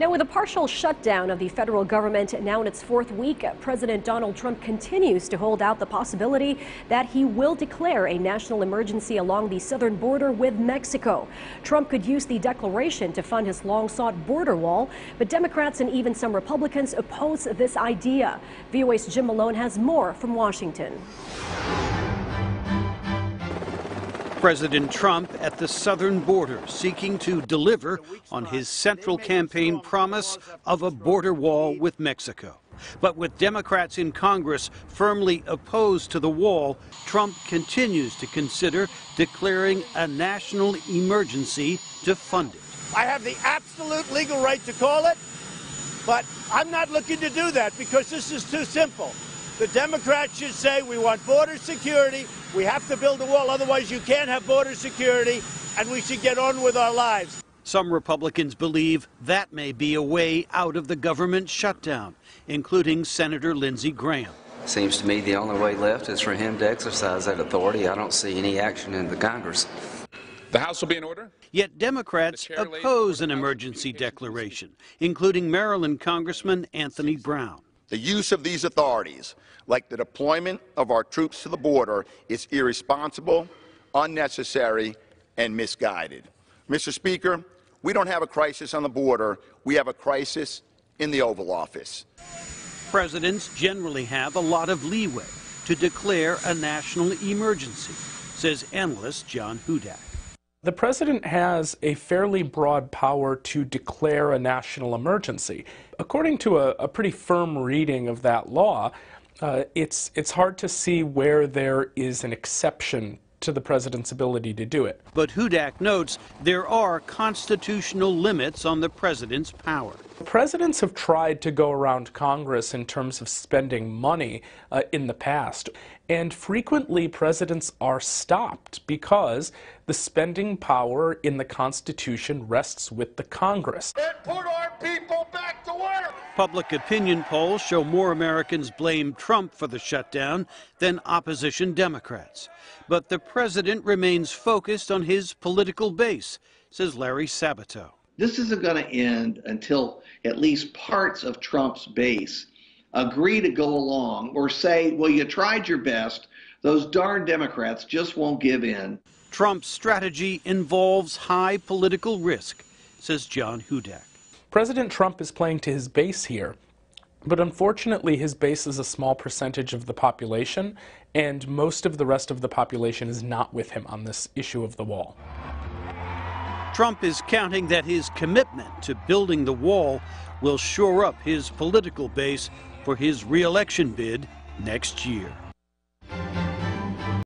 Now, with a partial shutdown of the federal government now in its fourth week, President Donald Trump continues to hold out the possibility that he will declare a national emergency along the southern border with Mexico. Trump could use the declaration to fund his long-sought border wall, but Democrats and even some Republicans oppose this idea. VOA's Jim Malone has more from Washington. President Trump at the southern border seeking to deliver on his central campaign promise of a border wall with Mexico. But with Democrats in Congress firmly opposed to the wall, Trump continues to consider declaring a national emergency to fund it. I have the absolute legal right to call it, but I'm not looking to do that because this is too simple. The Democrats should say we want border security, we have to build a wall, otherwise you can't have border security, and we should get on with our lives. Some Republicans believe that may be a way out of the government shutdown, including Senator Lindsey Graham. Seems to me the only way left is for him to exercise that authority. I don't see any action in the Congress. The House will be in order. Yet Democrats oppose an emergency declaration, including Maryland Congressman Anthony Brown. The use of these authorities, like the deployment of our troops to the border, is irresponsible, unnecessary, and misguided. Mr. Speaker, we don't have a crisis on the border. We have a crisis in the Oval Office. Presidents generally have a lot of leeway to declare a national emergency, says analyst John Hudak. The president has a fairly broad power to declare a national emergency. According to a pretty firm reading of that law, it's hard to see where there is an exception to the president's ability to do it. But Hudak notes there are constitutional limits on the president's power. Presidents have tried to go around Congress in terms of spending money in the past, and frequently presidents are stopped because the spending power in the Constitution rests with the Congress. And put our people back to work! Public opinion polls show more Americans blame Trump for the shutdown than opposition Democrats. But the president remains focused on his political base, says Larry Sabato. This isn't going to end until at least parts of Trump's base agree to go along or say, well, you tried your best. Those darn Democrats just won't give in. Trump's strategy involves high political risk, says John Hudak. President Trump is playing to his base here, but unfortunately his base is a small percentage of the population, and most of the rest of the population is not with him on this issue of the wall. Trump is counting that his commitment to building the wall will shore up his political base for his re-election bid next year.